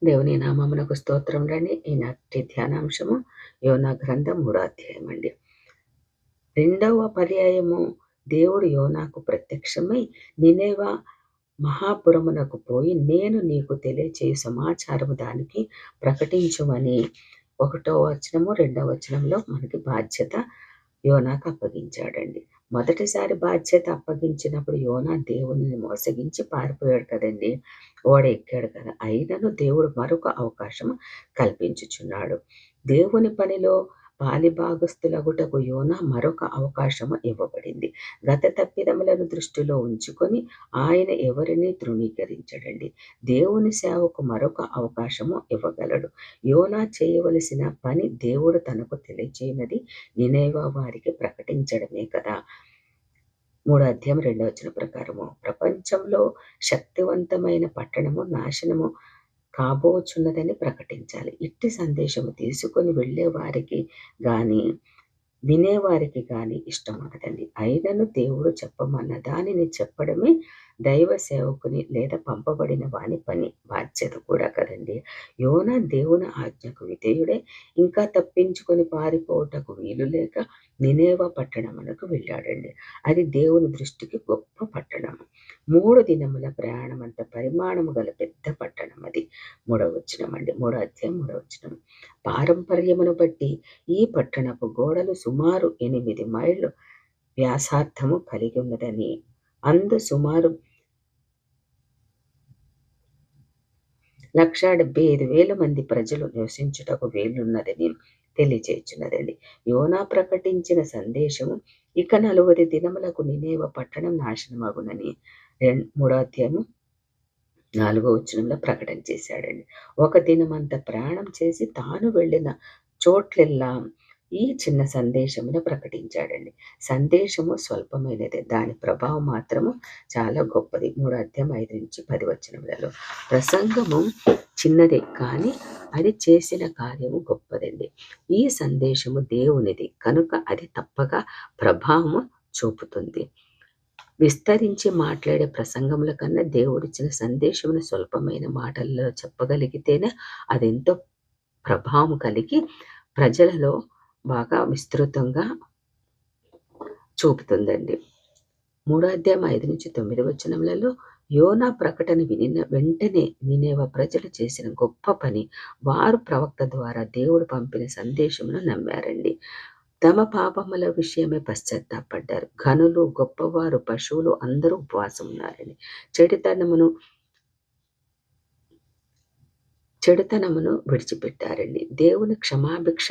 దేవుని నామమునకు స్తోత్రం రండి. ఈనాటి ధ్యానాంశము యోనా గ్రంథం 3వ అధ్యాయం అండి. 2వ పర్యాయము దేవుడు యోనాకు ప్రత్యక్షమై నినేవే మహాపురమునకు పోయి నేను నీకు తెలియచేయు సమాచారము దానికి ప్రకటించుమని 1వ వచనము 2వ వచనంలో మనకి బాధ్యత యోనాకు అప్పగించాడండి. మొదటిసారి బాధ్యత అప్పగించినప్పుడు యోనా దేవునిని మోసగించి పారిపోయాడు కదండి. ఓడ ఎక్కాడు కదా. అయినను దేవుడు మరొక అవకాశం కల్పించుచున్నాడు. దేవుని పనిలో పాలిభాగస్థులగుటకు యోనా మరొక అవకాశము ఇవ్వబడింది. గత తప్పిదములను దృష్టిలో ఉంచుకొని ఆయన ఎవరిని తృణీకరించడండి. దేవుని సేవకు మరొక అవకాశము ఇవ్వగలడు. యోనా చేయవలసిన పని దేవుడు తనకు తెలియచేయనది నినేవే వారికి ప్రకటించడమే కదా. 3వ అధ్యాయం 2వ వచనం ప్రకారము ప్రపంచంలో శక్తివంతమైన పట్టణము నాశనము కాబోచున్నదని ప్రకటించాలి. ఇట్టి సందేశము తీసుకొని వెళ్ళే వారికి గాని వినేవారికి గాని ఇష్టం ఉండదండి. అయినను దేవుడు చెప్పమన్న దానిని చెప్పడమే దైవ సేవకుని లేదా పంపబడిన వాని పని బాధ్యత కూడా కదండి. యోనా దేవుని ఆజ్ఞకు విధేయుడే ఇంకా తప్పించుకొని పారిపోవటకు వీలు లేక నినేవే పట్టణమునకు వెళ్ళాడండి. అది దేవుని దృష్టికి గొప్ప పట్టణము. 3 దినముల ప్రయాణమంత పరిమాణము గల పెద్ద పట్టణం అది. 3వ వచనం అండి. 3వ అధ్యాయం 3వ వచనం. పారంపర్యమును బట్టి ఈ పట్టణపు గోడలు సుమారు 8 మైళ్ళు వ్యాసార్థము కలిగి ఉన్నదని, అందు సుమారు 1,75,000 మంది ప్రజలు నివసించుటకు వీలున్నదని తెలియచేయుచున్నదండి. యోనా ప్రకటించిన సందేశము ఇక 40 దినములకు నినేవే పట్టణం నాశనమగునని 3వ అధ్యాయము 4వ వచనంలో ప్రకటన చేశాడండి. 1 దినమంత ప్రయాణం చేసి తాను వెళ్ళిన చోట్లెల్లా ఈ చిన్న సందేశమును ప్రకటించాడండి. సందేశము స్వల్పమైనదే, దాని ప్రభావం మాత్రము చాలా గొప్పది. 3వ అధ్యాయం 5-10 వచనములలో ప్రసంగము చిన్నదే కానీ అది చేసిన కార్యము గొప్పదండి. ఈ సందేశము దేవునిది కనుక అది తప్పగా ప్రభావము చూపుతుంది. విస్తరించి మాట్లాడే ప్రసంగముల కన్నా దేవుడిచ్చిన సందేశమును స్వల్పమైన మాటల్లో చెప్పగలిగితేనే అదెంతో ప్రభావం కలిగి ప్రజలలో బాగా విస్తృతంగా చూపుతుందండి. 3వ అధ్యాయం 5-9 వచనములలో యోనా ప్రకటన వినిన వెంటనే నినేవే ప్రజలు చేసిన గొప్ప పని. వారు ప్రవక్త ద్వారా దేవుడు పంపిన సందేశమును నమ్మారండి. తమ పాపముల విషయమే పశ్చాత్తాపడ్డారు. ఘనులు, గొప్పవారు, పశువులు అందరూ ఉపవాసం ఉన్నారండి. చెడుతనమును విడిచిపెట్టారండి. దేవుని క్షమాభిక్ష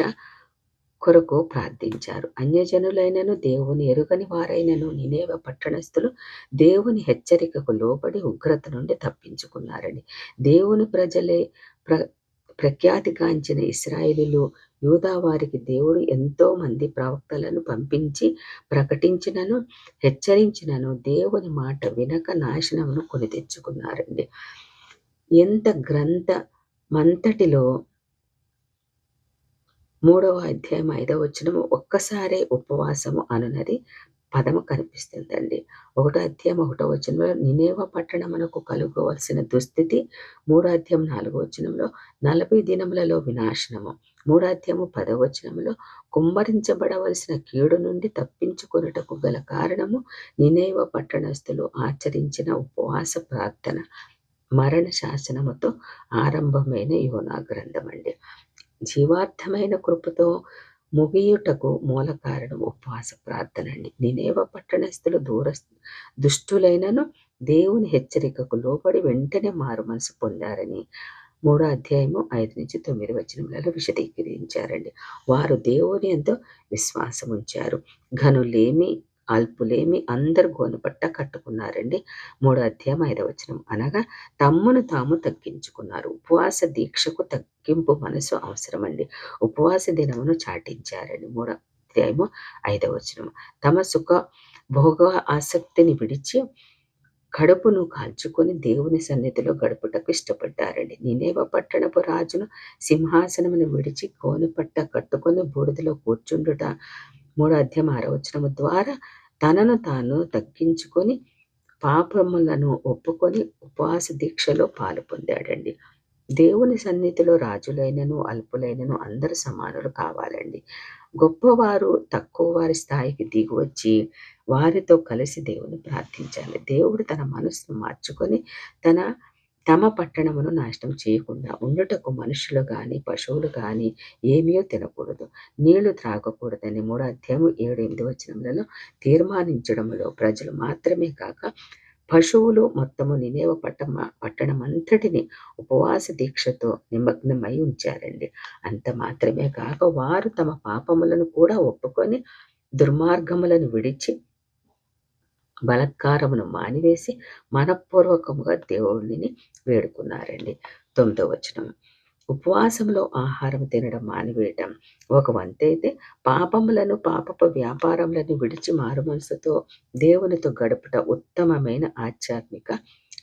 కొరకు ప్రార్థించారు. అన్యజనులైనను దేవుని ఎరుగని వారైనను నినేవే పట్టణస్థులు దేవుని హెచ్చరికకు లోబడి ఉగ్రత నుండి తప్పించుకున్నారండి. దేవుని ప్రజలే ప్రఖ్యాతిగాంచిన ఇశ్రాయేలీయులు యూదా వారికి దేవుడు ఎంతో మంది ప్రవక్తలను పంపించి ప్రకటించినను హెచ్చరించినను దేవుని మాట వినక నాశనమును కొని తెచ్చుకున్నారండి. ఎంత గ్రంథమంతటిలో 3వ అధ్యాయం 5వ వచనము ఒక్కసారే ఉపవాసము అనునది పదము కనిపిస్తుందండి. 1వ అధ్యాయం 1వ వచనంలో నినేవే పట్టణమునకు కలుగవలసిన దుస్థితి, 3వ అధ్యాయం 4వ వచనంలో 40 దినములలో వినాశనము, 3వ అధ్యాయము 10వ వచనంలో కుమ్మరించబడవలసిన కీడు నుండి తప్పించుకొనుటకు గల కారణము నినేవే పట్టణస్థులు ఆచరించిన ఉపవాస ప్రార్థన మరణ శాసనముతో ఆరంభమైన యోనా గ్రంథం అండి. జీవార్థమైన కృపతో ముగియుటకు మూల కారణం ఉపవాస ప్రార్థన అండి. నినేవే పట్టణస్థులు దుష్టులైనను దేవుని హెచ్చరికకు లోబడి వెంటనే మారు మనసు పొందారని 3వ అధ్యాయము 5-9 వచనములలో విశదీకరించారండి. వారు దేవుని ఎంతో విశ్వాసం ఉంచారు. ఘనులేమి అల్పులేమి అందరూ గోనెపట్ట కట్టుకున్నారండి. 3వ అధ్యాయం 5వ వచనం. అనగా తమ్మును తాము తగ్గించుకున్నారు. ఉపవాస దీక్షకు తగ్గింపు మనసు అవసరమండి. ఉపవాస దినమును చాటించారండి. 3వ అధ్యాయము 5వ వచనం. తమ సుఖ భోగ ఆసక్తిని విడిచి కడుపును కాల్చుకొని దేవుని సన్నిధిలో గడుపుటకు ఇష్టపడ్డారండి. నినేవే పట్టణపు రాజును సింహాసనమును విడిచి గోనెపట్ట కట్టుకొని బూడిదలో కూర్చుండుట 3వ అధ్యాయం 6వ వచనము ద్వారా తనను తాను తగ్గించుకొని పాపములను ఒప్పుకొని ఉపవాస దీక్షలో పాలు పొందాడండి. దేవుని సన్నిధిలో రాజులైనను, అల్పులైనను అందరూ సమానులు కావాలండి. గొప్పవారు తక్కువ వారి స్థాయికి దిగివచ్చి వారితో కలిసి దేవుని ప్రార్థించాలి. దేవుడు తన మనస్సును మార్చుకొని తన తమ పట్టణమును నాశనం చేయకుండా ఉండుటకు మనుషులు గాని, పశువులు గాని ఏమీయో తినకూడదు, నీళ్లు త్రాగకూడదని 3 అధ్యాయము 7, 8 వచనములలో తీర్మానించడములో ప్రజలు మాత్రమే కాక పశువులు మొత్తము నినేవె పట్టణమంతటిని ఉపవాస దీక్షతో నిమగ్నమై ఉంచారండి. అంత మాత్రమే కాక వారు తమ పాపములను కూడా ఒప్పుకొని దుర్మార్గములను విడిచి బలాత్కారమును మానివేసి మనఃపూర్వకముగా దేవునిని వేడుకున్నారండి. 9వ వచనం. ఉపవాసంలో ఆహారం తినడం మానివేయటం ఒక వంతైతే, పాపములను పాపపు వ్యాపారములను విడిచి మారుమనసుతో దేవునితో గడుపుట ఉత్తమమైన ఆధ్యాత్మిక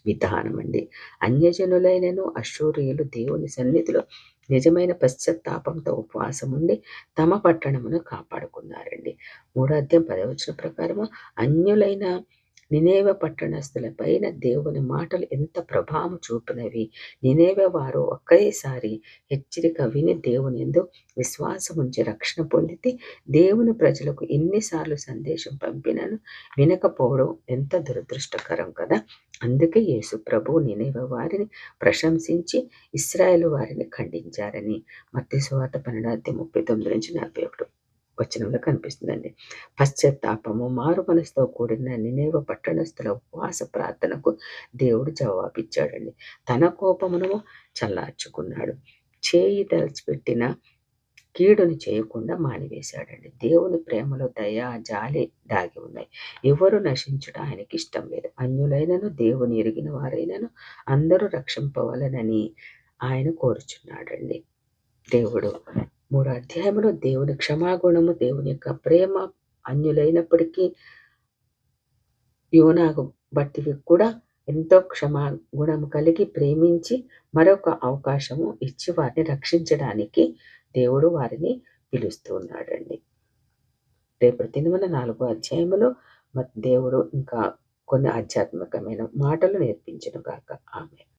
విధానం అండి. అన్యజనులైనను అశూరియులు దేవుని సన్నిధిలో నిజమైన పశ్చాత్తాపంతో ఉపవాసం ఉండి తమ పట్టణమును కాపాడుకున్నారండి. 3వ అధ్యాయం 10వ వచనం ప్రకారము అన్యులైన నినేవె పట్టణస్థుల పైన దేవుని మాటలు ఎంత ప్రభావం చూపినవి. నినేవె వారు ఒకేసారి హెచ్చరిక విని దేవుని యందు విశ్వాసముంచి రక్షణ పొందితే, దేవుని ప్రజలకు ఎన్నిసార్లు సందేశం పంపినను వినకపోవడం ఎంత దురదృష్టకరం కదా. అందుకే యేసు ప్రభువు నినేవె వారిని ప్రశంసించి ఇశ్రాయేలు వారిని ఖండించారని మత్తయి సువార్త 12వ అధ్యాయం 39 నుంచి 41 వచనంలో కనిపిస్తుందండి. పశ్చాత్తాపము, మారు మనసుతో కూడిన నినేవె పట్టణస్థుల ఉపవాస ప్రార్థనకు దేవుడు జవాబిచ్చాడండి. తన కోపమును చల్లార్చుకున్నాడు. చేయి తలచిపెట్టిన కీడును చేయకుండా మానివేశాడండి. దేవుని ప్రేమలో దయ, జాలి దాగి ఉన్నాయి. ఎవరు నశించుట ఆయనకి ఇష్టం లేదు. అన్యులైనను దేవుని ఎరిగిన వారైనను అందరూ రక్షింపవలనని ఆయన కోరుచున్నాడండి. దేవుడు 3 అధ్యాయములో దేవుని క్షమాగుణము, దేవుని యొక్క ప్రేమ అన్యులైనప్పటికీ యోనాకు బట్టివి కూడా ఎంతో క్షమాగుణము కలిగి ప్రేమించి మరొక అవకాశము ఇచ్చి వారిని రక్షించడానికి దేవుడు వారిని పిలుస్తూ ఉన్నాడండి. రేపటి దినమున 4వ అధ్యాయములో దేవుడు ఇంకా కొన్ని ఆధ్యాత్మికమైన మాటలు నేర్పించును గాక. ఆమేన్.